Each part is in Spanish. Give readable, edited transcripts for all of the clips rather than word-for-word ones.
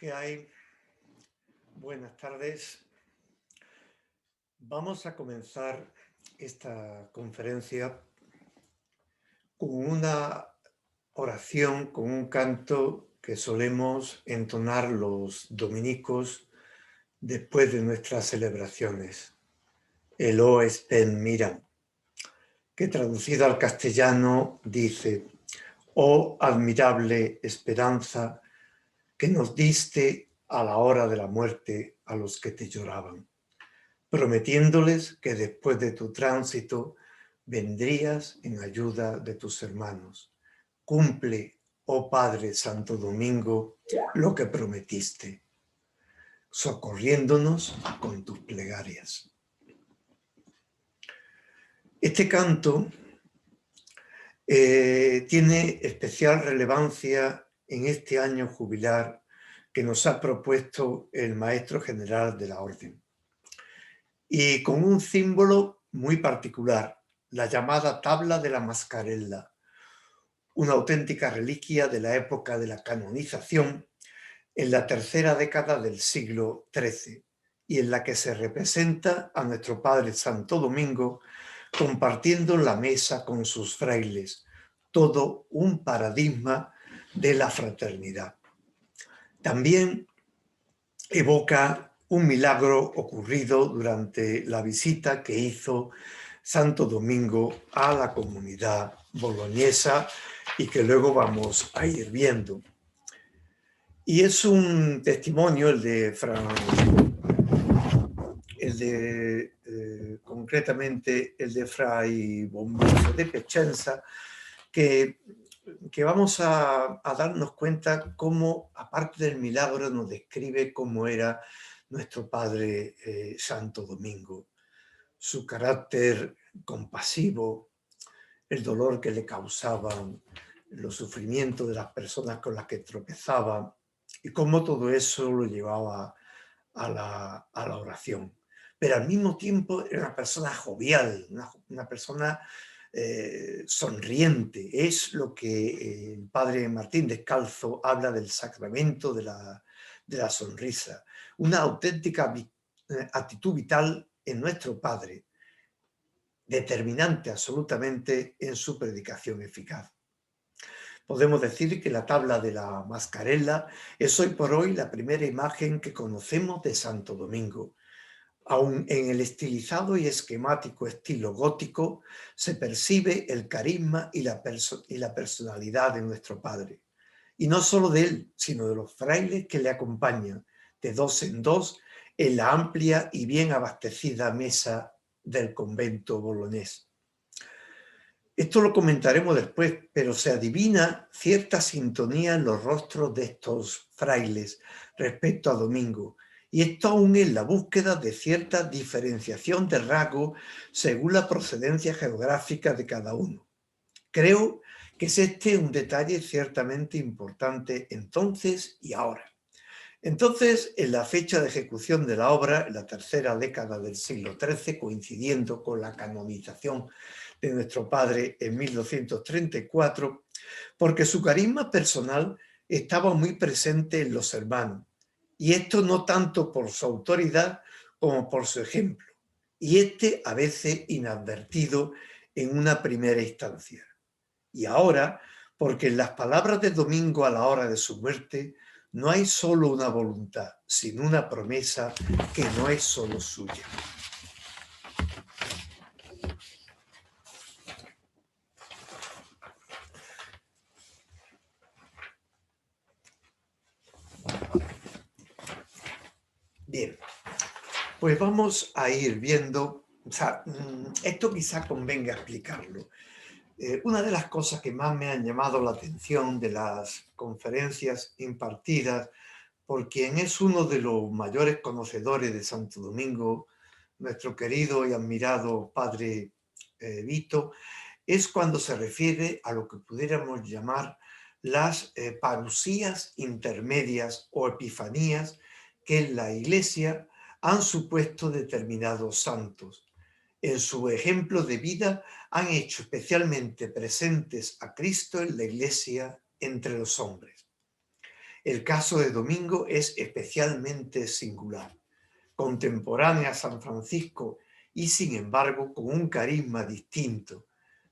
¿Qué hay? Buenas tardes. Vamos a comenzar esta conferencia con una oración, con un canto que solemos entonar los dominicos después de nuestras celebraciones, el O Spem Miram, que traducido al castellano dice: Oh admirable esperanza que nos diste a la hora de la muerte a los que te lloraban, prometiéndoles que después de tu tránsito vendrías en ayuda de tus hermanos. Cumple, oh Padre Santo Domingo, lo que prometiste, socorriéndonos con tus plegarias. Este canto tiene especial relevancia en este año jubilar que nos ha propuesto el Maestro General de la Orden, y con un símbolo muy particular, la llamada tabla de la Mascarella, una auténtica reliquia de la época de la canonización en la tercera década del siglo XIII, y en la que se representa a nuestro Padre Santo Domingo compartiendo la mesa con sus frailes, todo un paradigma de la fraternidad. También evoca un milagro ocurrido durante la visita que hizo Santo Domingo a la comunidad boloñesa y que luego vamos a ir viendo. Y es un testimonio, concretamente el de Fray Bombiso de Piacenza, que vamos a darnos cuenta cómo, aparte del milagro, nos describe cómo era nuestro Padre Santo Domingo, su carácter compasivo, el dolor que le causaban, los sufrimientos de las personas con las que tropezaba, y cómo todo eso lo llevaba a la oración. Pero al mismo tiempo era una persona jovial, una persona sonriente. Es lo que el padre Martín Descalzo habla del sacramento de la sonrisa. Una auténtica actitud vital en nuestro Padre, determinante absolutamente en su predicación eficaz. Podemos decir que la tabla de la Mascarella es hoy por hoy la primera imagen que conocemos de Santo Domingo. Aun en el estilizado y esquemático estilo gótico se percibe el carisma y la personalidad de nuestro Padre. Y no solo de él, sino de los frailes que le acompañan, de dos en dos, en la amplia y bien abastecida mesa del convento boloñés. Esto lo comentaremos después, pero se adivina cierta sintonía en los rostros de estos frailes respecto a Domingo, y esto aún en la búsqueda de cierta diferenciación de rasgos según la procedencia geográfica de cada uno. Creo que es este un detalle ciertamente importante entonces y ahora. Entonces, en la fecha de ejecución de la obra, en la tercera década del siglo XIII, coincidiendo con la canonización de nuestro Padre en 1234, porque su carisma personal estaba muy presente en los hermanos, y esto no tanto por su autoridad como por su ejemplo, y este a veces inadvertido en una primera instancia. Y ahora, porque en las palabras de Domingo a la hora de su muerte no hay solo una voluntad, sino una promesa que no es solo suya. Bien, pues vamos a ir viendo, esto quizá convenga explicarlo. Una de las cosas que más me han llamado la atención de las conferencias impartidas por quien es uno de los mayores conocedores de Santo Domingo, nuestro querido y admirado padre Vito, es cuando se refiere a lo que pudiéramos llamar las parusías intermedias o epifanías que en la Iglesia han supuesto determinados santos. En su ejemplo de vida han hecho especialmente presentes a Cristo en la Iglesia entre los hombres. El caso de Domingo es especialmente singular, contemporánea a San Francisco y sin embargo con un carisma distinto,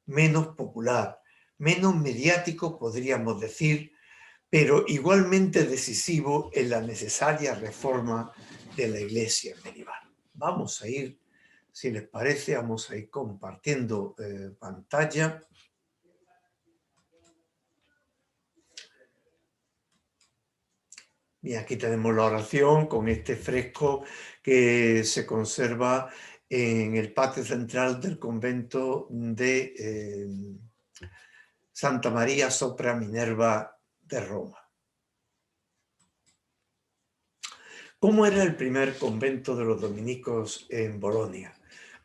menos popular, menos mediático podríamos decir, pero igualmente decisivo en la necesaria reforma de la Iglesia medieval. Vamos a ir, si les parece, vamos a ir compartiendo pantalla. Bien, aquí tenemos la oración con este fresco que se conserva en el patio central del convento de Santa María sopra Minerva de Roma. ¿Cómo era el primer convento de los dominicos en Bolonia?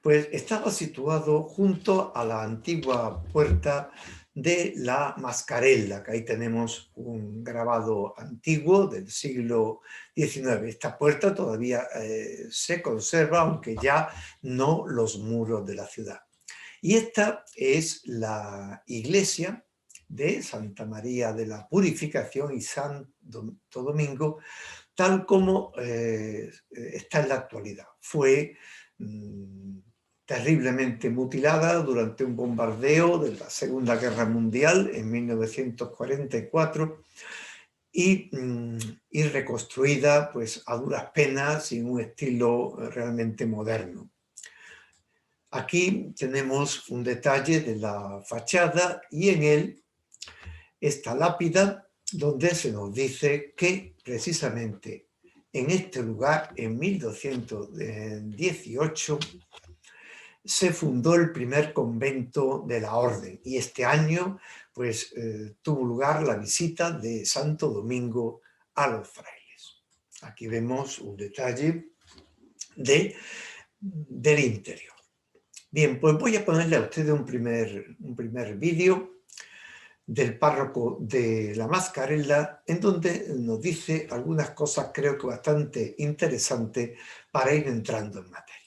Pues estaba situado junto a la antigua puerta de la Mascarella, que ahí tenemos un grabado antiguo del siglo XIX. Esta puerta todavía se conserva, aunque ya no los muros de la ciudad. Y esta es la iglesia de Santa María de la Purificación y Santo Domingo, tal como está en la actualidad. Fue terriblemente mutilada durante un bombardeo de la Segunda Guerra Mundial en 1944 y reconstruida pues, a duras penas y en un estilo realmente moderno. Aquí tenemos un detalle de la fachada y en él esta lápida donde se nos dice que precisamente en este lugar, en 1218, se fundó el primer convento de la orden y este año pues, tuvo lugar la visita de Santo Domingo a los frailes. Aquí vemos un detalle del interior. Bien, pues voy a ponerle a ustedes un primer vídeo del párroco de la Mascarella, en donde nos dice algunas cosas creo que bastante interesantes para ir entrando en materia.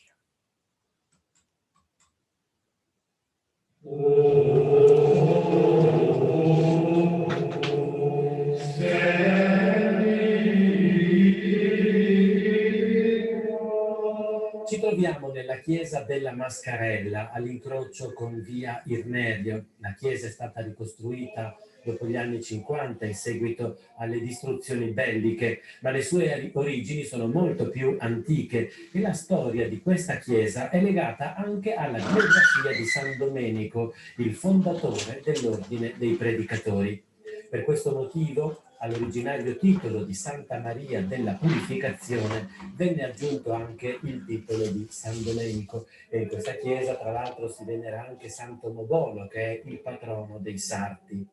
Ci troviamo nella chiesa della Mascarella, all'incrocio con via Irnerio. La chiesa è stata ricostruita dopo gli anni 50 in seguito alle distruzioni belliche, ma le sue origini sono molto più antiche e la storia di questa chiesa è legata anche alla biografia di San Domenico, il fondatore dell'ordine dei predicatori. Per questo motivo, all'originario titolo di Santa Maria della Purificazione venne aggiunto anche il titolo di San Domenico e in questa chiesa tra l'altro si venera anche Santo Mobolo, che è il patrono dei sarti.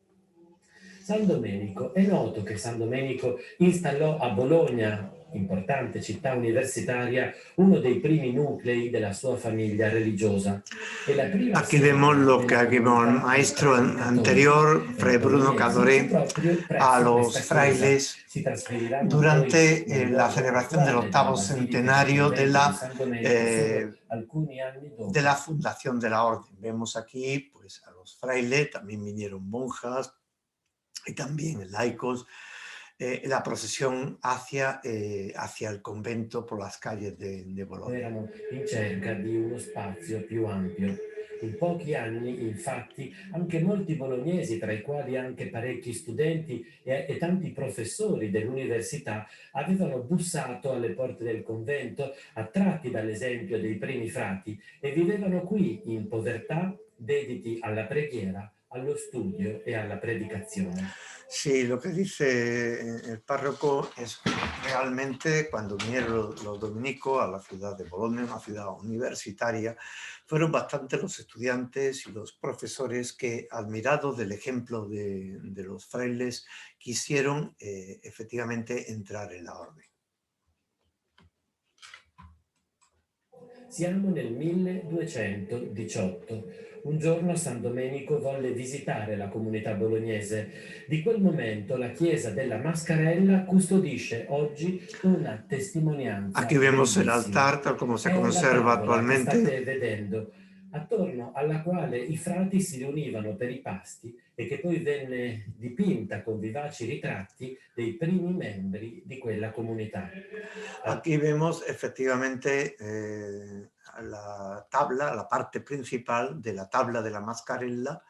San Domenico, è noto che San Domenico installò a Bologna, importante città universitaria, uno dei primi nuclei della sua famiglia religiosa. Aquí vemos lo que aquí vemos el maestro anterior, Fray Bruno Cadoré, a los frailes durante la celebración del 8º centenario de la fundación de la orden. Vemos aquí pues, a los frailes, también vinieron monjas y también laicos, la procesión hacia il convento por las calles de Bologna. Erano in cerca di uno spazio più ampio. In pochi anni, infatti, anche molti bolognesi, tra i quali anche parecchi studenti e tanti professori dell'università, avevano bussato alle porte del convento, attratti dall'esempio dei primi frati, e vivevano qui in povertà, dediti alla preghiera, allo studio e alla predicazione. Sí, lo que dice el párroco es realmente cuando vinieron los dominicos a la ciudad de Bolonia, una ciudad universitaria, fueron bastantes los estudiantes y los profesores que, admirados del ejemplo de los frailes, quisieron efectivamente entrar en la orden. Siamo nel 1218. Un giorno San Domenico volle visitare la comunità bolognese. Di quel momento la chiesa della Mascarella custodisce oggi una testimonianza. Aquí vemos el altar tal como se conserva Che actualmente. state vedendo. attorno alla quale i frati si riunivano per i pasti e che poi venne dipinta con vivaci ritratti dei primi membri di quella comunità. Aquí vemos efectivamente la tabla, la parte principal de la tabla de la Mascarella,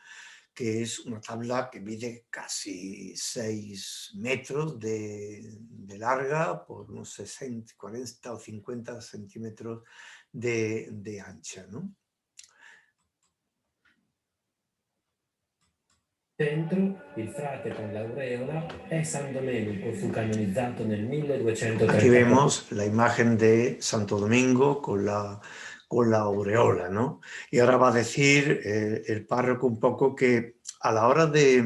que es una tabla que mide casi 6 metros de larga por unos 60, 40 o 50 centímetros de ancha, ¿no? Dentro il frate con l'aureola è San Domenico, fu canonizzato nel Aquí 1234. vemos la imagen de Santo Domingo con la aureola, ¿no? Y ahora va a decir el párroco un poco que a la hora de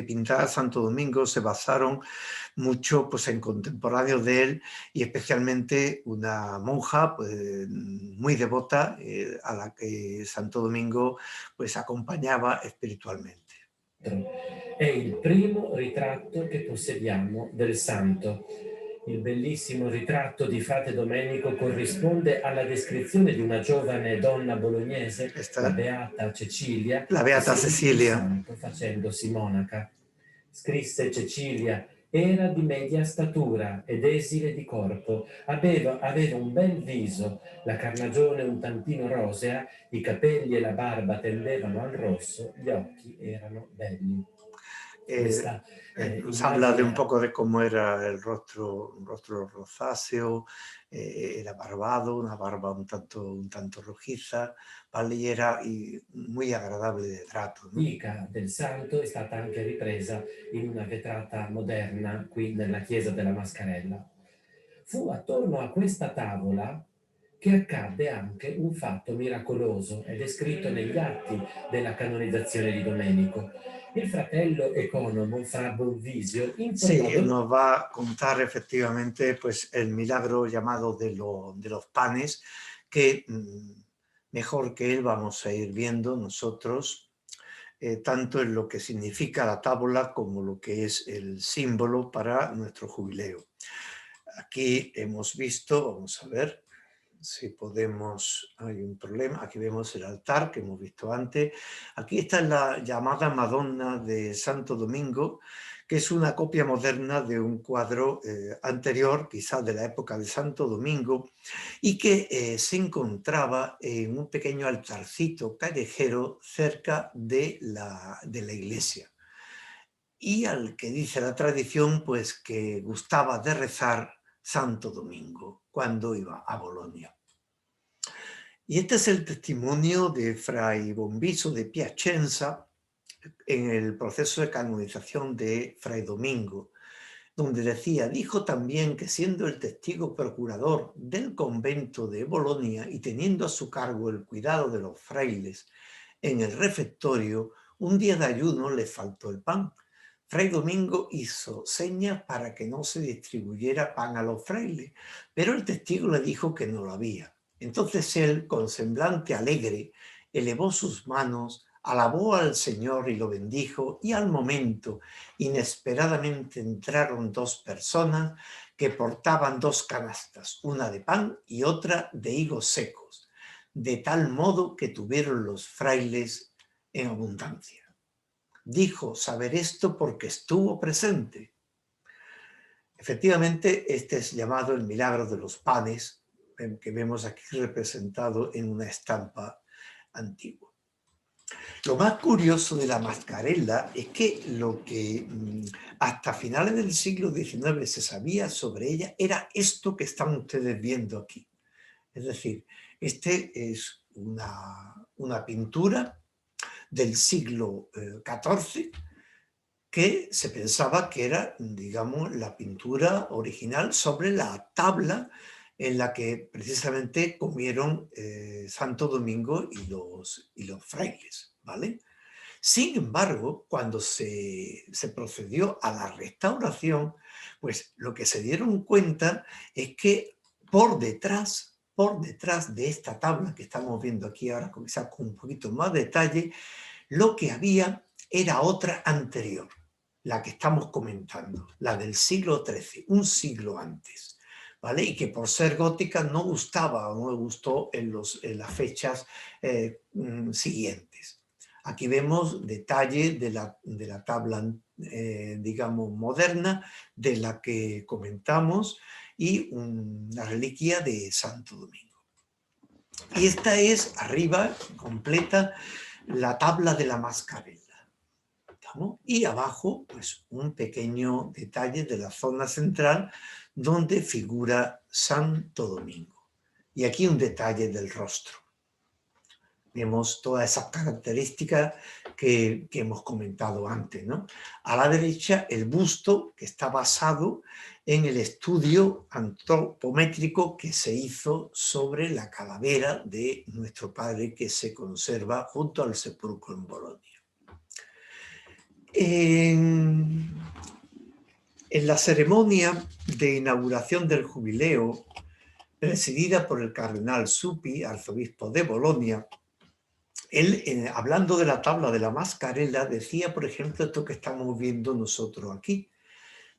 pintar a Santo Domingo se basaron mucho pues, en contemporáneos de él y especialmente una monja pues, muy devota a la que Santo Domingo pues, acompañaba espiritualmente. È il primo ritratto che possediamo del santo. Il bellissimo ritratto di frate Domenico corrisponde alla descrizione di una giovane donna bolognese, la Esta, Beata Cecilia, la che Beata seguì il Cecilia. santo facendosi monaca. Scrisse Cecilia: era di media statura ed esile di corpo, aveva un bel viso, la carnagione un tantino rosea, i capelli e la barba tendevano al rosso, gli occhi erano belli. Questa Nos habla de un immagine poco de cómo era el rostro, un rostro rosáceo, era barbado, una barba un tanto rojiza, ¿vale? Y muy agradable de trato, ¿no? antica del santo è stata anche ripresa in una vetrata moderna qui nella chiesa della Mascarella. Fu attorno a questa tavola che accadde anche un fatto miracoloso ed è scritto negli atti della canonizzazione di Domenico. Il fratello economo Fra Bonvisio informò Sí, nos va a contar efectivamente pues, el milagro llamado de los panes, que mejor que él vamos a ir viendo nosotros, tanto en lo que significa la tábula como lo que es el símbolo para nuestro jubileo. Aquí hemos visto, vamos a ver si podemos, hay un problema, aquí vemos el altar que hemos visto antes. Aquí está la llamada Madonna de Santo Domingo, que es una copia moderna de un cuadro anterior, quizás de la época de Santo Domingo, y que se encontraba en un pequeño altarcito callejero cerca de la iglesia. Y al que dice la tradición, pues que gustaba de rezar Santo Domingo cuando iba a Bolonia. Y este es el testimonio de Fray Bombiso de Piacenza en el proceso de canonización de Fray Domingo, donde decía, dijo también que siendo el testigo procurador del convento de Bolonia y teniendo a su cargo el cuidado de los frailes en el refectorio, un día de ayuno le faltó el pan. Fray Domingo hizo señas para que no se distribuyera pan a los frailes, pero el testigo le dijo que no lo había. Entonces él, con semblante alegre, elevó sus manos, alabó al Señor y lo bendijo, y al momento, inesperadamente, entraron dos personas que portaban dos canastas, una de pan y otra de higos secos, de tal modo que tuvieron los frailes en abundancia. Dijo saber esto porque estuvo presente. Efectivamente, este es llamado el milagro de los panes, que vemos aquí representado en una estampa antigua. Lo más curioso de la Mascarella es que lo que hasta finales del siglo XIX se sabía sobre ella era esto que están ustedes viendo aquí. Es decir, este es una pintura del siglo XIV que se pensaba que era, digamos, la pintura original sobre la tabla en la que precisamente comieron Santo Domingo y los frailes, ¿vale? Sin embargo, cuando se procedió a la restauración, pues lo que se dieron cuenta es que por detrás de esta tabla que estamos viendo aquí ahora, quizás con un poquito más detalle, lo que había era otra anterior, la que estamos comentando, la del siglo XIII, un siglo antes. ¿vale? Y que por ser gótica no gustaba o no le gustó en las fechas siguientes. Aquí vemos detalle de la tabla, digamos, moderna, de la que comentamos, y una reliquia de Santo Domingo. Y esta es, arriba, completa, la tabla de la Mascarella. ¿No? Y abajo, pues un pequeño detalle de la zona central donde figura Santo Domingo. Y aquí un detalle del rostro. Vemos todas esas características que hemos comentado antes, ¿no? A la derecha, el busto, que está basado en el estudio antropométrico que se hizo sobre la calavera de nuestro padre, que se conserva junto al sepulcro en Bolonia. En la ceremonia de inauguración del jubileo, presidida por el cardenal Zuppi, arzobispo de Bolonia, él, hablando de la tabla de la Mascarella, decía, por ejemplo, esto que estamos viendo nosotros aquí.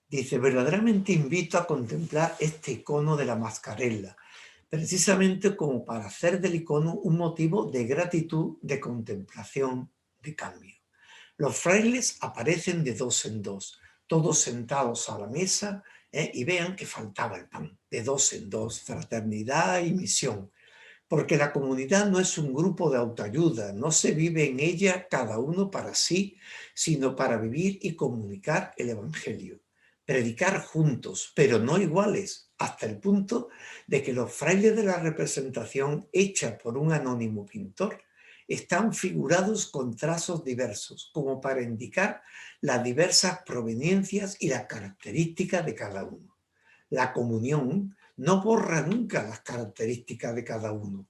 Dice: verdaderamente invito a contemplar este icono de la Mascarella, precisamente como para hacer del icono un motivo de gratitud, de contemplación, de cambio. Los frailes aparecen de dos en dos, todos sentados a la mesa, y vean que faltaba el pan, de dos en dos, fraternidad y misión. Porque la comunidad no es un grupo de autoayuda, no se vive en ella cada uno para sí, sino para vivir y comunicar el Evangelio. Predicar juntos, pero no iguales, hasta el punto de que los frailes de la representación hecha por un anónimo pintor están figurados con trazos diversos, como para indicar las diversas proveniencias y las características de cada uno. La comunión no borra nunca las características de cada uno.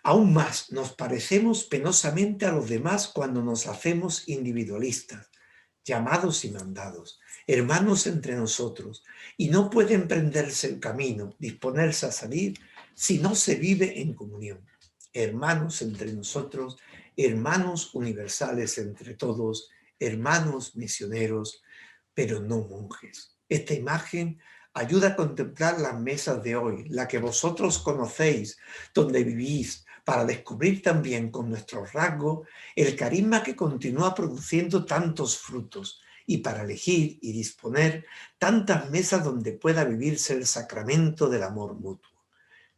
Aún más, nos parecemos penosamente a los demás cuando nos hacemos individualistas, llamados y mandados, hermanos entre nosotros, y no puede emprenderse el camino, disponerse a salir, si no se vive en comunión. Hermanos entre nosotros, hermanos universales entre todos, hermanos misioneros, pero no monjes. Esta imagen ayuda a contemplar las mesas de hoy, la que vosotros conocéis, donde vivís, para descubrir también con nuestros rasgos el carisma que continúa produciendo tantos frutos, y para elegir y disponer tantas mesas donde pueda vivirse el sacramento del amor mutuo.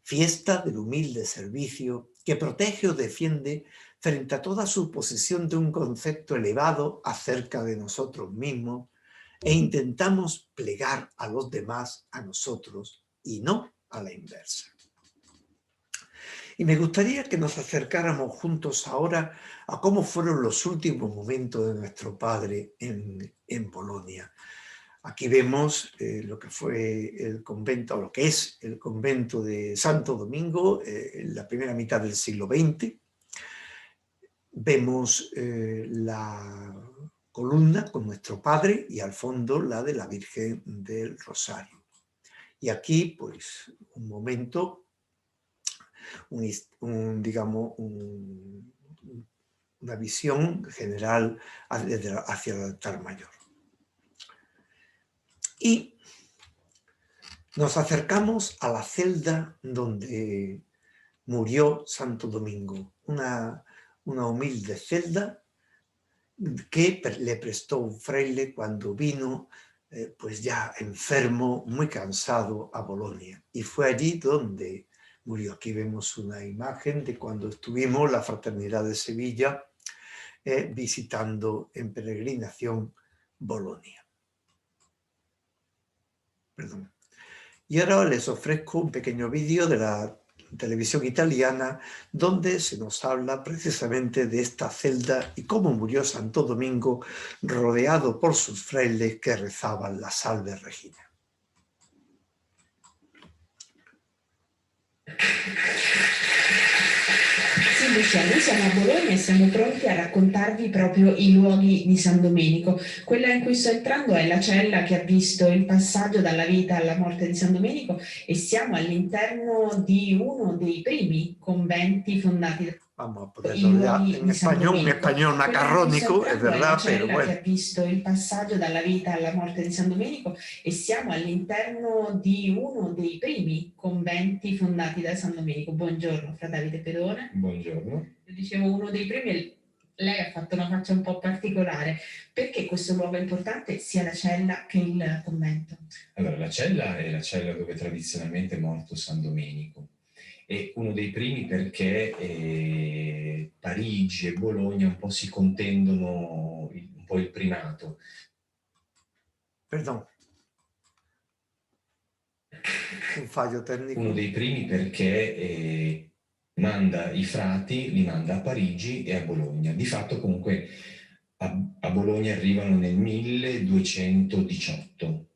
Fiesta del humilde servicio que protege o defiende frente a toda suposición de un concepto elevado acerca de nosotros mismos, e intentamos plegar a los demás a nosotros y no a la inversa. Y me gustaría que nos acercáramos juntos ahora a cómo fueron los últimos momentos de nuestro padre en Bolonia. Aquí vemos lo que fue el convento, o lo que es el convento de Santo Domingo en la primera mitad del siglo XX. Vemos la columna con nuestro padre y al fondo la de la Virgen del Rosario. Y aquí, pues, un momento, digamos, una visión general hacia el altar mayor. Y nos acercamos a la celda donde murió Santo Domingo, una humilde celda que le prestó un fraile cuando vino, pues ya enfermo, muy cansado, a Bolonia. Y fue allí donde murió. Aquí vemos una imagen de cuando estuvimos la Fraternidad de Sevilla visitando en peregrinación Bolonia. Perdón. Y ahora les ofrezco un pequeño vídeo de la televisión italiana donde se nos habla precisamente de esta celda y cómo murió Santo Domingo rodeado por sus frailes que rezaban la Salve Regina. Sì, Lucia, noi siamo a Bologna e siamo pronti a raccontarvi proprio i luoghi di San Domenico. Quella in cui sto entrando è la cella che ha visto il passaggio dalla vita alla morte di San Domenico e siamo all'interno di uno dei primi conventi fondati. Vamos a i ponerlo ya luoghi en di San español, un Domenico. español Quella in cui sto macarrónico, es entrando è la verdad, pero cella che bueno. ha visto il passaggio dalla vita alla morte di San Domenico e siamo all'interno di uno dei primi conventi fondati da San Domenico. Buongiorno, fra Davide Pedone. Buongiorno. Io dicevo uno dei primi e lei ha fatto una faccia un po' particolare. Perché questo luogo è importante sia la cella che il convento? Allora, la cella è la cella dove tradizionalmente è morto San Domenico. È uno dei primi perché Parigi e Bologna un po' si contendono un po' il primato. Perdón. Un fallo tecnico. Uno dei primi perché manda i frati, li manda a Parigi e a Bologna. Di fatto comunque a Bologna arrivano nel 1218.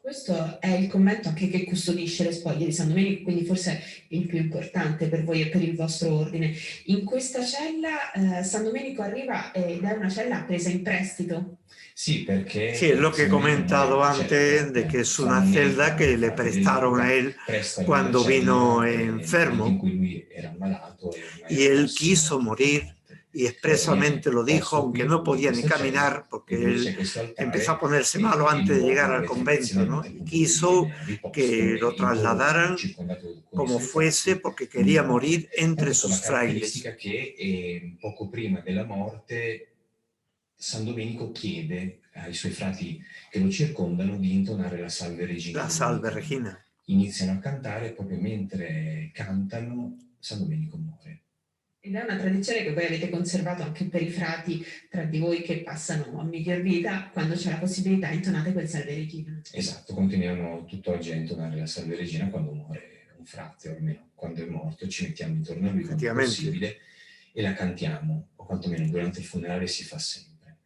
Questo è il convento anche che custodisce le spoglie di San Domenico, quindi forse è il più importante per voi e per il vostro ordine. In questa cella San Domenico arriva ed è una cella presa in prestito. Sí, porque... Sí, es lo que he comentado antes, de que es una celda que le prestaron a él cuando vino enfermo y él quiso morir y expresamente lo dijo, aunque no podía ni caminar porque él empezó a ponerse malo antes de llegar al convento, ¿no? Y quiso que lo trasladaran como fuese porque quería morir entre sus frailes. que poco prima della morte San Domenico chiede ai suoi frati che lo circondano di intonare la Salve Regina. La Salve Regina. Iniziano a cantare e proprio mentre cantano San Domenico muore. Ed è una tradizione che voi avete conservato anche per i frati tra di voi che passano a miglior vita, quando c'è la possibilità intonate quel Salve Regina. Esatto, continuiamo tutt'oggi a intonare la Salve Regina quando muore un frate, o almeno quando è morto, ci mettiamo intorno a lui quando è possibile e la cantiamo, o quantomeno durante il funerale si fa sempre.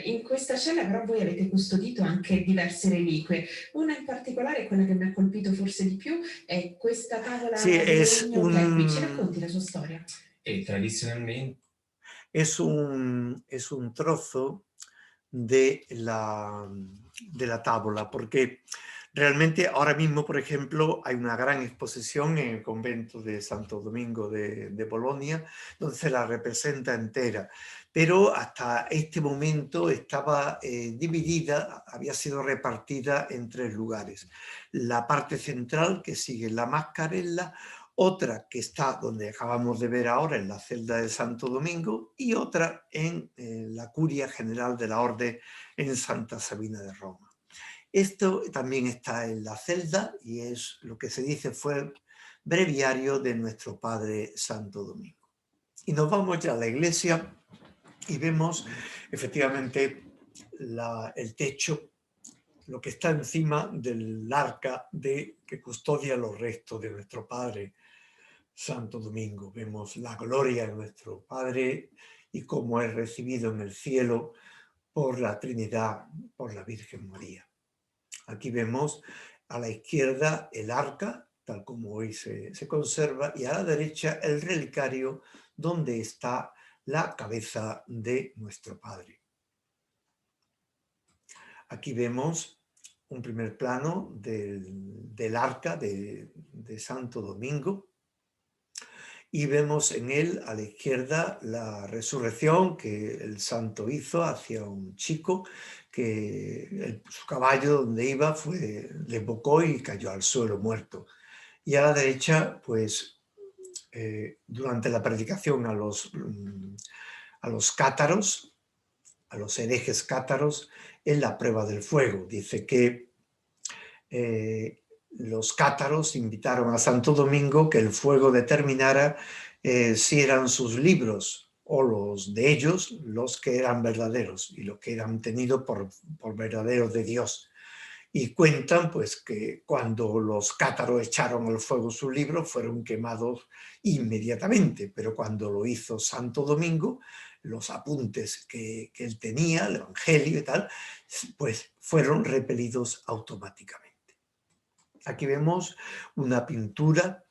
In questa cella però voi avete custodito anche diverse reliquie. Una in particolare, quella che mi ha colpito forse di più, è questa tavola di legno che è qui. Ci racconti la sua storia? E tradizionalmente es un trozo de la tabla, porque realmente ahora mismo, por ejemplo, hay una gran exposición en el convento de Santo Domingo de Bolonia, donde se la representa entera, pero hasta este momento estaba dividida, había sido repartida en 3 lugares. La parte central, que sigue la Mascarella, otra que está donde acabamos de ver ahora, en la celda de Santo Domingo, y otra en la Curia General de la Orden en Santa Sabina de Roma. Esto también está en la celda y es lo que se dice fue el breviario de nuestro Padre Santo Domingo. Y nos vamos ya a la iglesia y vemos efectivamente el techo, lo que está encima del arca que custodia los restos de nuestro Padre Santo Domingo. Vemos la gloria de nuestro Padre y cómo es recibido en el cielo por la Trinidad, por la Virgen María. Aquí vemos a la izquierda el arca, tal como hoy se conserva, y a la derecha el relicario donde está la cabeza de nuestro Padre. Aquí vemos un primer plano del arca de Santo Domingo y vemos en él a la izquierda la resurrección que el santo hizo hacia un chico que su caballo donde iba le embocó y cayó al suelo muerto. Y a la derecha, pues durante la predicación a los cátaros, a los herejes cátaros, en la prueba del fuego. Dice que los cátaros invitaron a Santo Domingo que el fuego determinara si eran sus libros o los de ellos los que eran verdaderos y los que eran tenidos por verdaderos de Dios. Y cuentan pues que cuando los cátaros echaron al fuego sus libros fueron quemados inmediatamente, pero cuando lo hizo Santo Domingo, los apuntes que él tenía, el Evangelio y tal, pues fueron repelidos automáticamente. Aquí vemos una pintura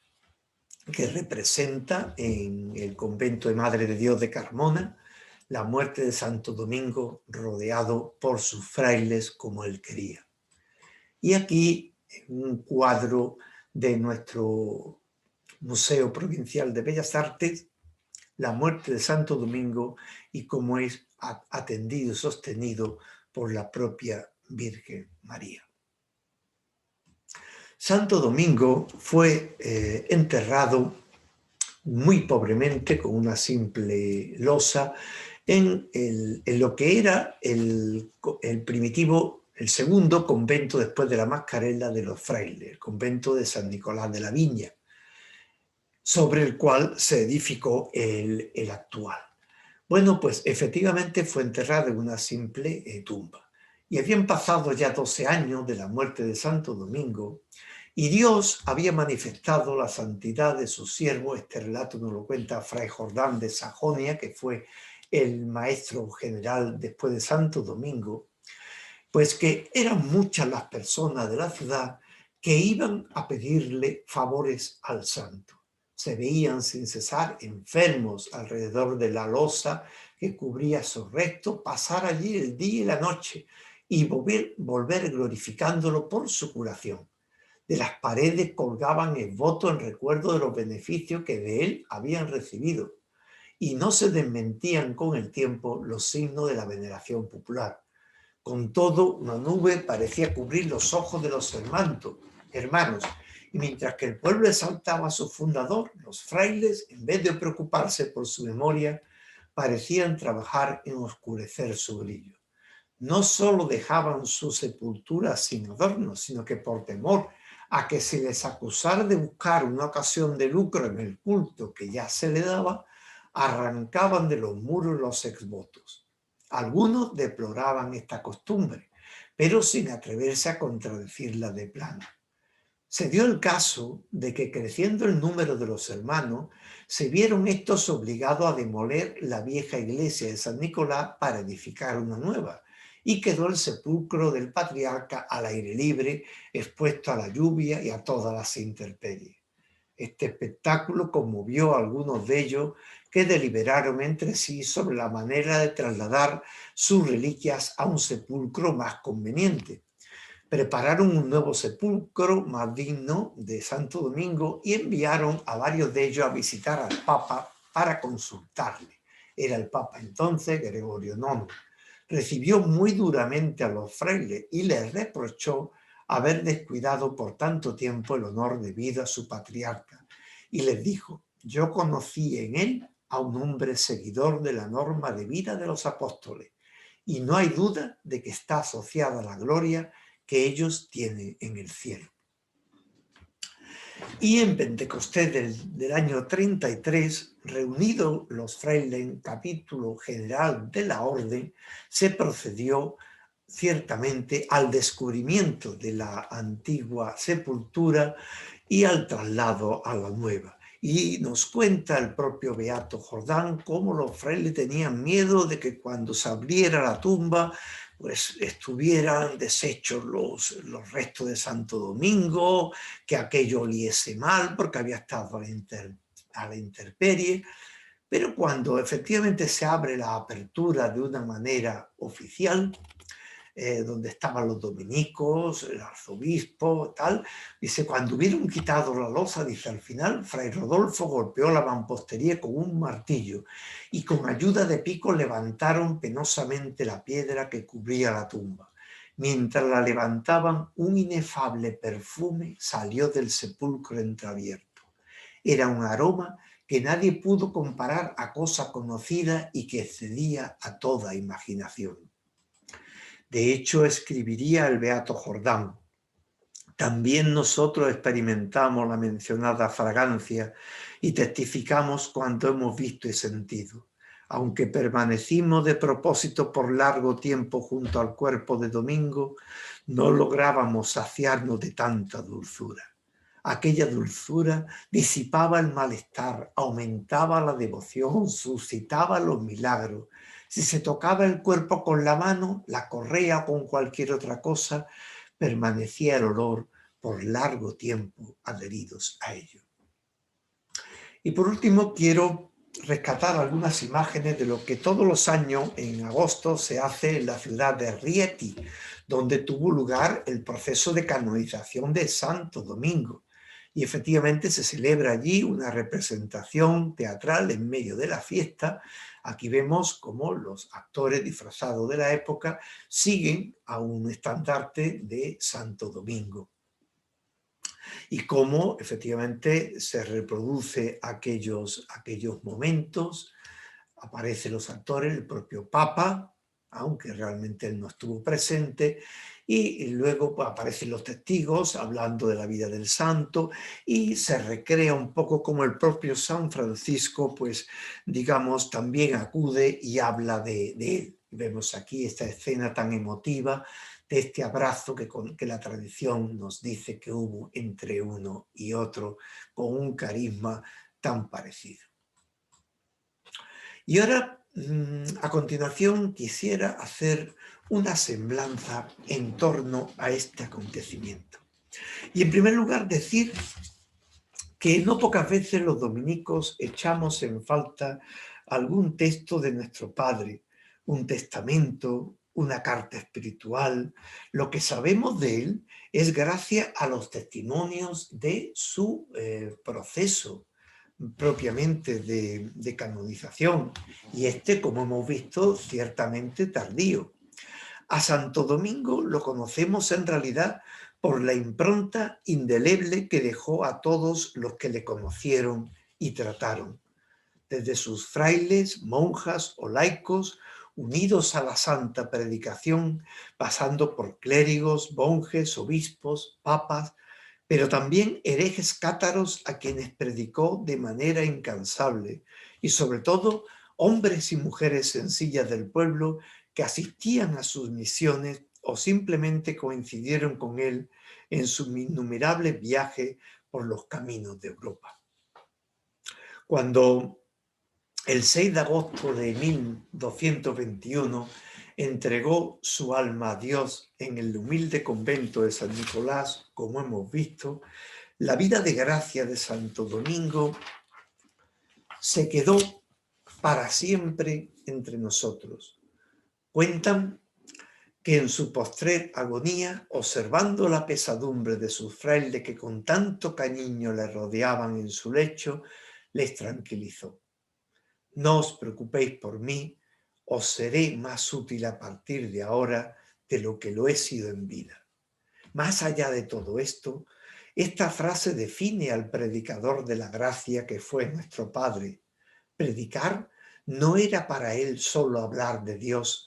que representa en el convento de Madre de Dios de Carmona la muerte de Santo Domingo rodeado por sus frailes como él quería. Y aquí un cuadro de nuestro Museo Provincial de Bellas Artes, la muerte de Santo Domingo y cómo es atendido y sostenido por la propia Virgen María. Santo Domingo fue enterrado muy pobremente con una simple losa en lo que era el primitivo, el segundo convento después de la Mascarela de los frailes, el convento de San Nicolás de la Viña, sobre el cual se edificó el actual. Bueno, pues efectivamente fue enterrado en una simple tumba. Y habían pasado ya 12 años de la muerte de Santo Domingo y Dios había manifestado la santidad de su siervo. Este relato nos lo cuenta Fray Jordán de Sajonia, que fue el maestro general después de Santo Domingo, pues que eran muchas las personas de la ciudad que iban a pedirle favores al santo. Se veían sin cesar enfermos alrededor de la losa que cubría sus restos, pasar allí el día y la noche y volver glorificándolo por su curación. De las paredes colgaban el voto en recuerdo de los beneficios que de él habían recibido y no se desmentían con el tiempo los signos de la veneración popular. Con todo, una nube parecía cubrir los ojos de los hermanos, y mientras que el pueblo exaltaba a su fundador, los frailes, en vez de preocuparse por su memoria, parecían trabajar en oscurecer su brillo. No solo dejaban su sepultura sin adorno, sino que por temor a que se les acusara de buscar una ocasión de lucro en el culto que ya se le daba, arrancaban de los muros los exvotos. Algunos deploraban esta costumbre, pero sin atreverse a contradecirla de plano. Se dio el caso de que, creciendo el número de los hermanos, se vieron estos obligados a demoler la vieja iglesia de San Nicolás para edificar una nueva, y quedó el sepulcro del patriarca al aire libre, expuesto a la lluvia y a todas las intemperies. Este espectáculo conmovió a algunos de ellos, que deliberaron entre sí sobre la manera de trasladar sus reliquias a un sepulcro más conveniente. Prepararon un nuevo sepulcro más digno de Santo Domingo y enviaron a varios de ellos a visitar al Papa para consultarle. Era el Papa entonces, Gregorio IX. Recibió muy duramente a los frailes y les reprochó haber descuidado por tanto tiempo el honor debido a su patriarca. Y les dijo: yo conocí en él a un hombre seguidor de la norma de vida de los apóstoles, y no hay duda de que está asociada a la gloria que ellos tienen en el cielo. Y en Pentecostés del año 33, reunidos los frailes en capítulo general de la orden, se procedió ciertamente al descubrimiento de la antigua sepultura y al traslado a la nueva. Y nos cuenta el propio Beato Jordán cómo los frailes tenían miedo de que cuando se abriera la tumba, pues estuvieran deshechos los restos de Santo Domingo, que aquello oliese mal porque había estado a la intemperie. Pero cuando efectivamente se abre la apertura de una manera oficial, donde estaban los dominicos, el arzobispo, tal, dice, cuando hubieron quitado la losa, dice, al final Fray Rodolfo golpeó la mampostería con un martillo y con ayuda de picos levantaron penosamente la piedra que cubría la tumba. Mientras la levantaban, un inefable perfume salió del sepulcro entreabierto. Era un aroma que nadie pudo comparar a cosa conocida y que excedía a toda imaginación. De hecho, escribiría el Beato Jordán: también nosotros experimentamos la mencionada fragancia y testificamos cuanto hemos visto y sentido. Aunque permanecimos de propósito por largo tiempo junto al cuerpo de Domingo, no lográbamos saciarnos de tanta dulzura. Aquella dulzura disipaba el malestar, aumentaba la devoción, suscitaba los milagros. Si se tocaba el cuerpo con la mano, la correa o con cualquier otra cosa, permanecía el olor por largo tiempo adheridos a ello. Y por último quiero rescatar algunas imágenes de lo que todos los años en agosto se hace en la ciudad de Rieti, donde tuvo lugar el proceso de canonización de Santo Domingo. Y efectivamente se celebra allí una representación teatral en medio de la fiesta. Aquí vemos cómo los actores disfrazados de la época siguen a un estandarte de Santo Domingo. Y cómo efectivamente se reproduce aquellos momentos, aparecen los actores, el propio Papa, aunque realmente él no estuvo presente, y luego pues, aparecen los testigos hablando de la vida del santo y se recrea un poco como el propio San Francisco, pues digamos, también acude y habla de él. Vemos aquí esta escena tan emotiva de este abrazo que la tradición nos dice que hubo entre uno y otro con un carisma tan parecido. Y ahora, a continuación, quisiera hacer una semblanza en torno a este acontecimiento. Y en primer lugar, decir que no pocas veces los dominicos echamos en falta algún texto de nuestro Padre, un testamento, una carta espiritual. Lo que sabemos de él es gracias a los testimonios de su proceso propiamente de canonización, y este, como hemos visto, ciertamente tardío. A Santo Domingo lo conocemos en realidad por la impronta indeleble que dejó a todos los que le conocieron y trataron, desde sus frailes, monjas o laicos, unidos a la santa predicación, pasando por clérigos, monjes, obispos, papas, pero también herejes cátaros a quienes predicó de manera incansable, y sobre todo hombres y mujeres sencillas del pueblo que asistían a sus misiones o simplemente coincidieron con él en sus innumerables viajes por los caminos de Europa. Cuando el 6 de agosto de 1221 entregó su alma a Dios en el humilde convento de San Nicolás, como hemos visto, la vida de gracia de Santo Domingo se quedó para siempre entre nosotros. Cuentan que en su postrer agonía, observando la pesadumbre de sus frailes que con tanto cariño le rodeaban en su lecho, les tranquilizó. No os preocupéis por mí, os seré más útil a partir de ahora de lo que lo he sido en vida. Más allá de todo esto, esta frase define al predicador de la gracia que fue nuestro Padre. Predicar no era para él solo hablar de Dios,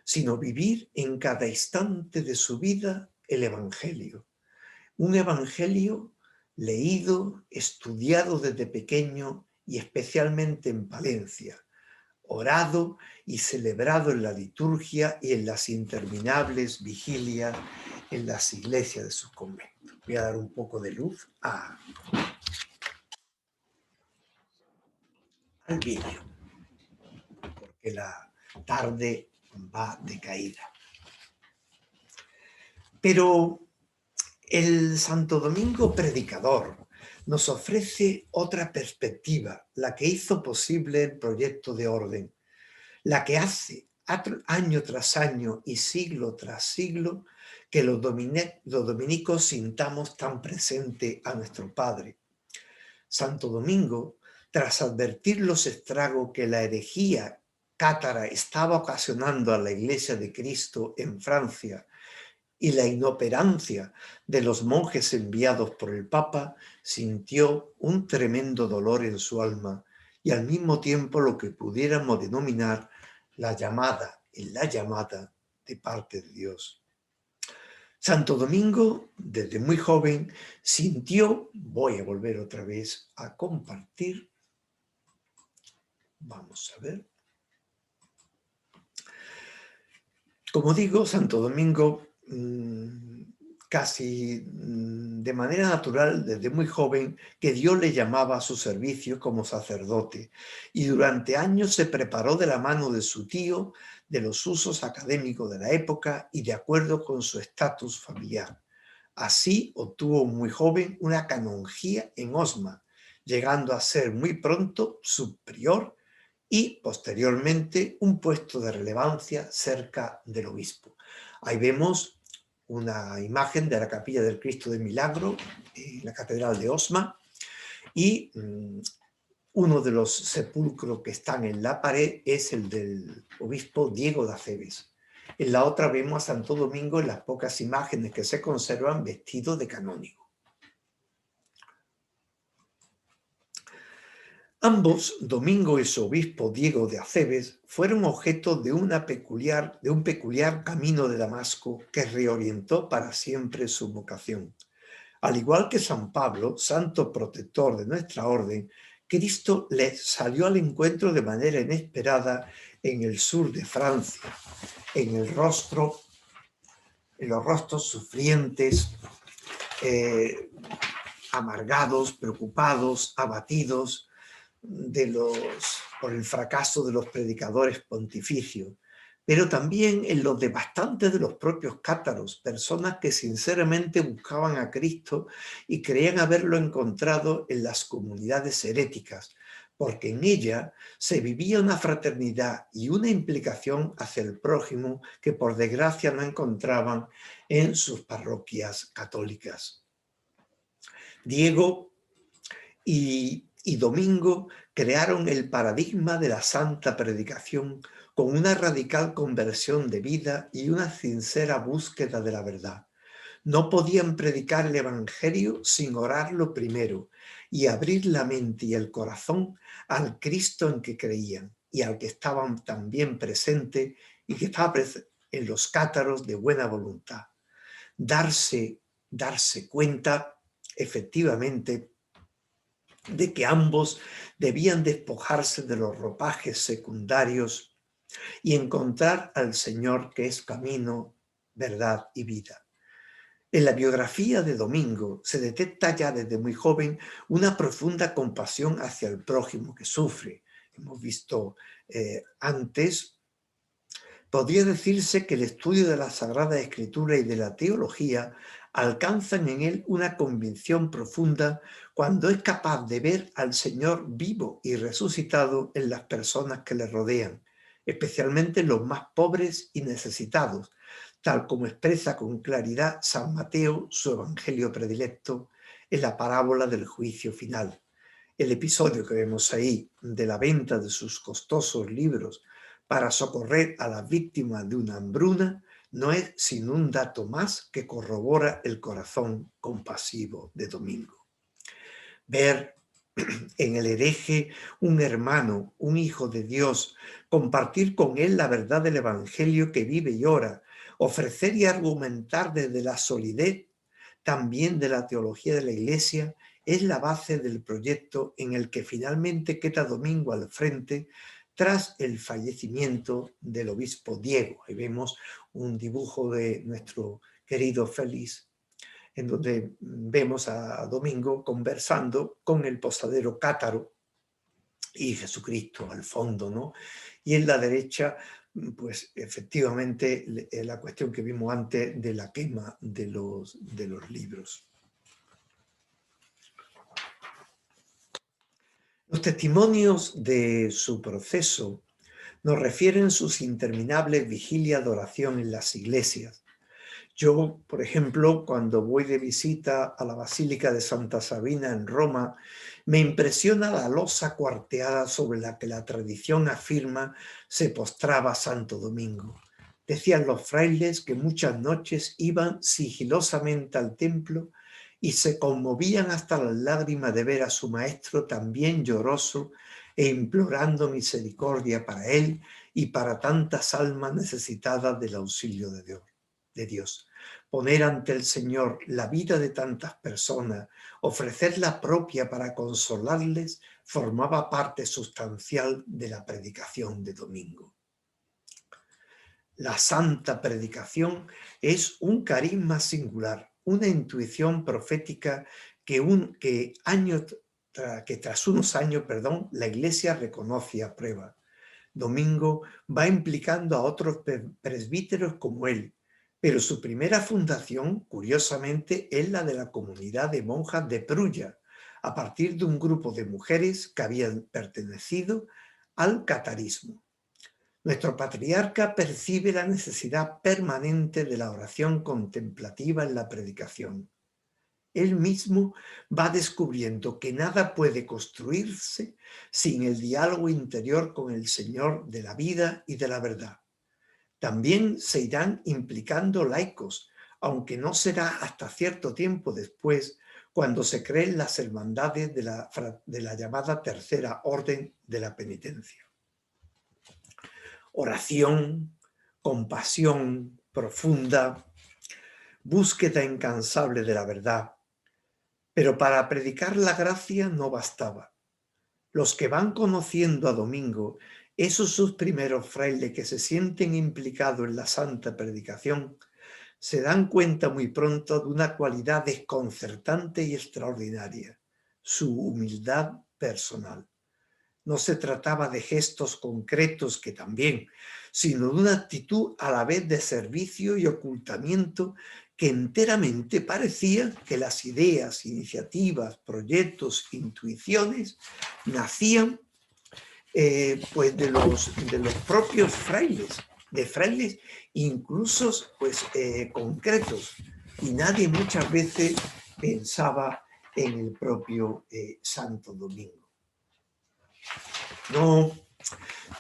sino vivir en cada instante de su vida el Evangelio. Un Evangelio leído, estudiado desde pequeño y especialmente en Palencia, orado y celebrado en la liturgia y en las interminables vigilias en las iglesias de sus conventos. Voy a dar un poco de luz al vídeo, porque la tarde va de caída. Pero el Santo Domingo predicador nos ofrece otra perspectiva, la que hizo posible el proyecto de orden, la que hace año tras año y siglo tras siglo que los dominicos sintamos tan presente a nuestro Padre. Santo Domingo, tras advertir los estragos que la herejía cátara estaba ocasionando a la Iglesia de Cristo en Francia y la inoperancia de los monjes enviados por el Papa, sintió un tremendo dolor en su alma y al mismo tiempo lo que pudiéramos denominar la llamada de parte de Dios. Santo Domingo, desde muy joven, sintió, voy a volver otra vez a compartir, vamos a ver. Como digo, Santo Domingo casi de manera natural, desde muy joven, que Dios le llamaba a su servicio como sacerdote, y durante años se preparó de la mano de su tío, de los usos académicos de la época y de acuerdo con su estatus familiar. Así obtuvo muy joven una canonjía en Osma, llegando a ser muy pronto subprior y posteriormente un puesto de relevancia cerca del obispo. Ahí vemos una imagen de la Capilla del Cristo de Milagro en la Catedral de Osma, y uno de los sepulcros que están en la pared es el del obispo Diego de Acebes. En la otra vemos a Santo Domingo, en las pocas imágenes que se conservan, vestido de canónigo. Ambos, Domingo y su obispo Diego de Acebes, fueron objeto de un peculiar camino de Damasco que reorientó para siempre su vocación. Al igual que San Pablo, santo protector de nuestra orden, Cristo les salió al encuentro de manera inesperada en el sur de Francia, en los rostros sufrientes, amargados, preocupados, abatidos por el fracaso de los predicadores pontificios, pero también en los de bastantes de los propios cátaros, personas que sinceramente buscaban a Cristo y creían haberlo encontrado en las comunidades heréticas, porque en ella se vivía una fraternidad y una implicación hacia el prójimo que por desgracia no encontraban en sus parroquias católicas. Diego y Domingo crearon el paradigma de la santa predicación con una radical conversión de vida y una sincera búsqueda de la verdad. No podían predicar el Evangelio sin orarlo primero y abrir la mente y el corazón al Cristo en que creían y al que estaban también presente y que estaba en los cátaros de buena voluntad. Darse cuenta, efectivamente, de que ambos debían despojarse de los ropajes secundarios y encontrar al Señor, que es camino, verdad y vida. En la biografía de Domingo se detecta ya desde muy joven una profunda compasión hacia el prójimo que sufre. Hemos visto antes. Podría decirse que el estudio de la Sagrada Escritura y de la teología alcanzan en él una convicción profunda cuando es capaz de ver al Señor vivo y resucitado en las personas que le rodean, especialmente los más pobres y necesitados, tal como expresa con claridad San Mateo, su evangelio predilecto, en la parábola del juicio final. El episodio que vemos ahí de la venta de sus costosos libros para socorrer a las víctimas de una hambruna no es sino un dato más que corrobora el corazón compasivo de Domingo. Ver en el hereje un hermano, un hijo de Dios, compartir con él la verdad del Evangelio que vive y ora, ofrecer y argumentar desde la solidez también de la teología de la Iglesia, es la base del proyecto en el que finalmente queda Domingo al frente tras el fallecimiento del obispo Diego. Ahí vemos un dibujo de nuestro querido Félix, en donde vemos a Domingo conversando con el posadero cátaro y Jesucristo al fondo, ¿no? Y en la derecha, pues efectivamente, la cuestión que vimos antes de la quema de los libros. Los testimonios de su proceso nos refieren sus interminables vigilias de oración en las iglesias. Yo, por ejemplo, cuando voy de visita a la Basílica de Santa Sabina en Roma, me impresiona la losa cuarteada sobre la que la tradición afirma se postraba Santo Domingo. Decían los frailes que muchas noches iban sigilosamente al templo y se conmovían hasta las lágrimas de ver a su maestro también lloroso e implorando misericordia para él y para tantas almas necesitadas del auxilio de Dios. Poner ante el Señor la vida de tantas personas, ofrecer la propia para consolarles, formaba parte sustancial de la predicación de Domingo. La santa predicación es un carisma singular, una intuición profética que tras unos años, la Iglesia reconoce y aprueba. Domingo va implicando a otros presbíteros como él, pero su primera fundación, curiosamente, es la de la comunidad de monjas de Prulla, a partir de un grupo de mujeres que habían pertenecido al catarismo. Nuestro patriarca percibe la necesidad permanente de la oración contemplativa en la predicación. Él mismo va descubriendo que nada puede construirse sin el diálogo interior con el Señor de la vida y de la verdad. También se irán implicando laicos, aunque no será hasta cierto tiempo después cuando se creen las hermandades de la llamada Tercera Orden de la Penitencia. Oración, compasión profunda, búsqueda incansable de la verdad. Pero para predicar la gracia no bastaba. Los que van conociendo a Domingo, esos sus primeros frailes que se sienten implicados en la santa predicación, se dan cuenta muy pronto de una cualidad desconcertante y extraordinaria: su humildad personal. No se trataba de gestos concretos, que también, sino de una actitud a la vez de servicio y ocultamiento que enteramente parecía que las ideas, iniciativas, proyectos, intuiciones nacían pues de los propios frailes, de frailes incluso pues, concretos, y nadie muchas veces pensaba en el propio Santo Domingo.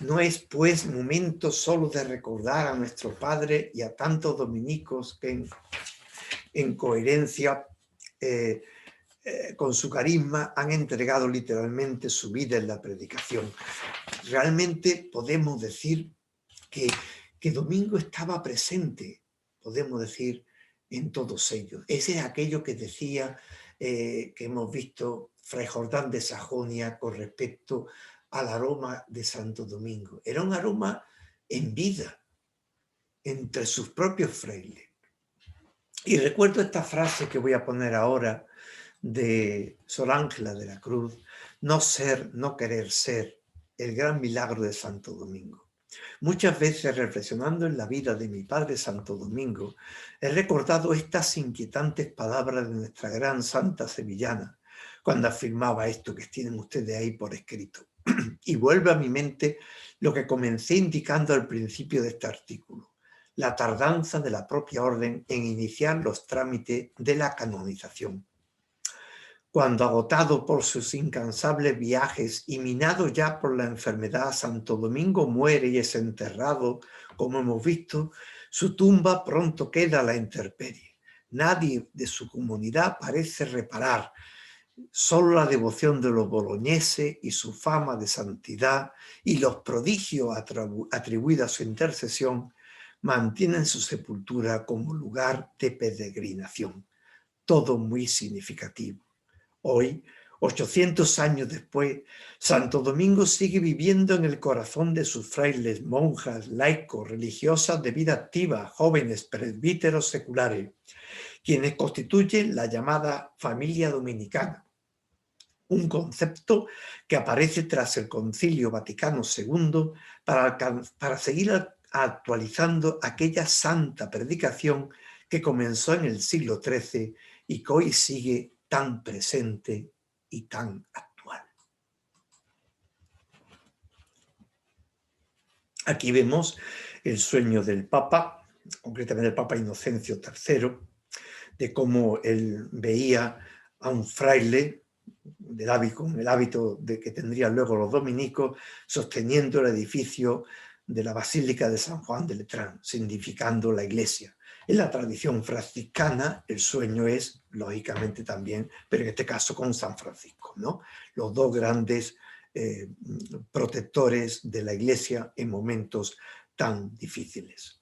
No es pues momento solo de recordar a nuestro Padre y a tantos dominicos que en coherencia con su carisma han entregado literalmente su vida en la predicación. Realmente podemos decir que Domingo estaba presente, podemos decir, en todos ellos. Ese es aquello que decía, que hemos visto Fray Jordán de Sajonia con respecto al aroma de Santo Domingo. Era un aroma en vida, entre sus propios frailes. Y recuerdo esta frase que voy a poner ahora de Sor Ángela de la Cruz: no ser, no querer ser, el gran milagro de Santo Domingo. Muchas veces, reflexionando en la vida de mi padre Santo Domingo, he recordado estas inquietantes palabras de nuestra gran santa sevillana, cuando afirmaba esto que tienen ustedes ahí por escrito. Y vuelve a mi mente lo que comencé indicando al principio de este artículo: la tardanza de la propia orden en iniciar los trámites de la canonización. Cuando, agotado por sus incansables viajes y minado ya por la enfermedad, Santo Domingo muere y es enterrado, como hemos visto, su tumba pronto queda a la intemperie. Nadie de su comunidad parece reparar. Solo la devoción de los boloñeses y su fama de santidad y los prodigios atribuidos a su intercesión mantienen su sepultura como lugar de peregrinación. Todo muy significativo. Hoy, 800 años después, Santo Domingo sigue viviendo en el corazón de sus frailes, monjas, laicos, religiosas de vida activa, jóvenes, presbíteros seculares, quienes constituyen la llamada familia dominicana, un concepto que aparece tras el Concilio Vaticano II para seguir actualizando aquella santa predicación que comenzó en el siglo XIII y que hoy sigue tan presente y tan actual. Aquí vemos el sueño del Papa, concretamente el Papa Inocencio III, de cómo él veía a un fraile con el hábito que tendrían luego los dominicos, sosteniendo el edificio de la Basílica de San Juan de Letrán, significando la iglesia. En la tradición franciscana, el sueño es, lógicamente también, pero en este caso con San Francisco, ¿no? Los dos grandes protectores de la iglesia en momentos tan difíciles.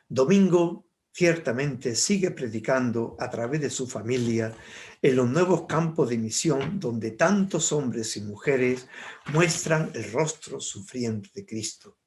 Domingo ciertamente sigue predicando a través de su familia en los nuevos campos de misión donde tantos hombres y mujeres muestran el rostro sufriente de Cristo.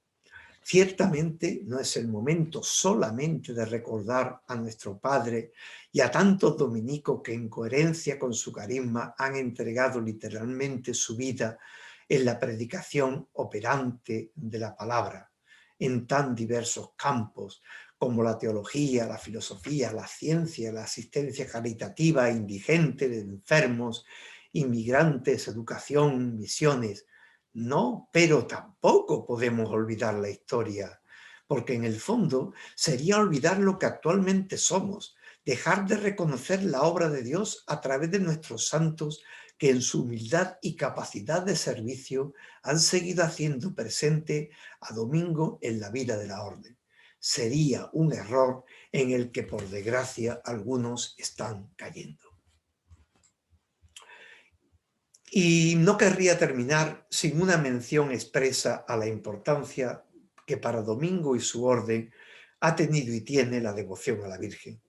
Ciertamente no es el momento solamente de recordar a nuestro Padre y a tantos dominicos que en coherencia con su carisma han entregado literalmente su vida en la predicación operante de la palabra, en tan diversos campos como la teología, la filosofía, la ciencia, la asistencia caritativa a indigentes, enfermos, inmigrantes, educación, misiones. No, pero tampoco podemos olvidar la historia, porque en el fondo sería olvidar lo que actualmente somos, dejar de reconocer la obra de Dios a través de nuestros santos que en su humildad y capacidad de servicio han seguido haciendo presente a Domingo en la vida de la orden. Sería un error en el que por desgracia algunos están cayendo. Y no querría terminar sin una mención expresa a la importancia que para Domingo y su orden ha tenido y tiene la devoción a la Virgen.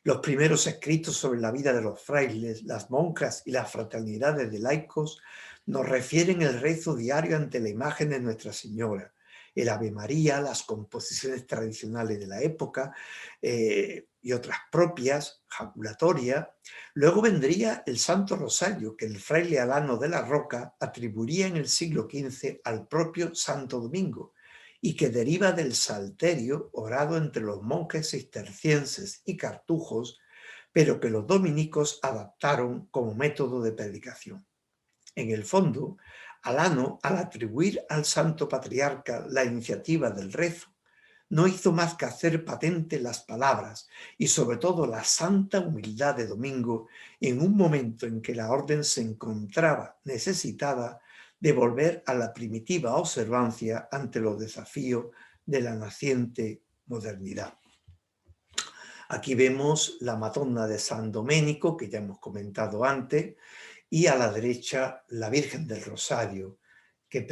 Los primeros escritos sobre la vida de los frailes, las monjas y las fraternidades de laicos nos refieren el rezo diario ante la imagen de Nuestra Señora, el Ave María, las composiciones tradicionales de la época y otras propias, jaculatoria. Luego vendría el Santo Rosario, que el fraile Alano de la Roca atribuiría en el siglo XV al propio Santo Domingo, y que deriva del salterio orado entre los monjes cistercienses y cartujos, pero que los dominicos adaptaron como método de predicación. En el fondo, Alano, al atribuir al santo patriarca la iniciativa del rezo, no hizo más que hacer patente las palabras y sobre todo la santa humildad de Domingo en un momento en que la orden se encontraba necesitada de volver a la primitiva observancia ante los desafíos de la naciente modernidad. Aquí vemos la Madonna de San Domenico, que ya hemos comentado antes, y a la derecha la Virgen del Rosario, que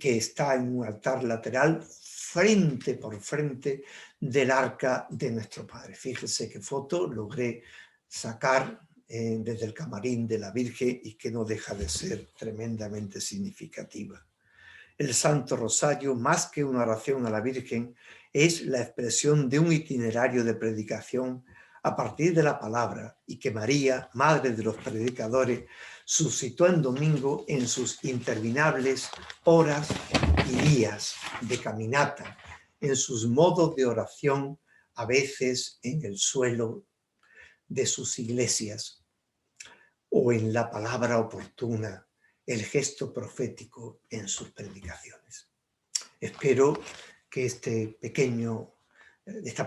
está en un altar lateral frente por frente del arca de nuestro Padre. Fíjense qué foto logré sacar desde el camarín de la Virgen y que no deja de ser tremendamente significativa. El Santo Rosario, más que una oración a la Virgen, es la expresión de un itinerario de predicación a partir de la palabra y que María, madre de los predicadores, suscitó en Domingo en sus interminables horas y días de caminata, en sus modos de oración, a veces en el suelo de sus iglesias, o en la palabra oportuna, el gesto profético en sus predicaciones. Espero que esta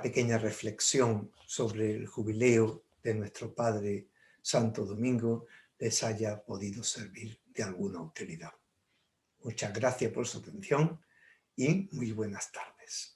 pequeña reflexión sobre el jubileo de nuestro Padre Santo Domingo les haya podido servir de alguna utilidad. Muchas gracias por su atención y muy buenas tardes.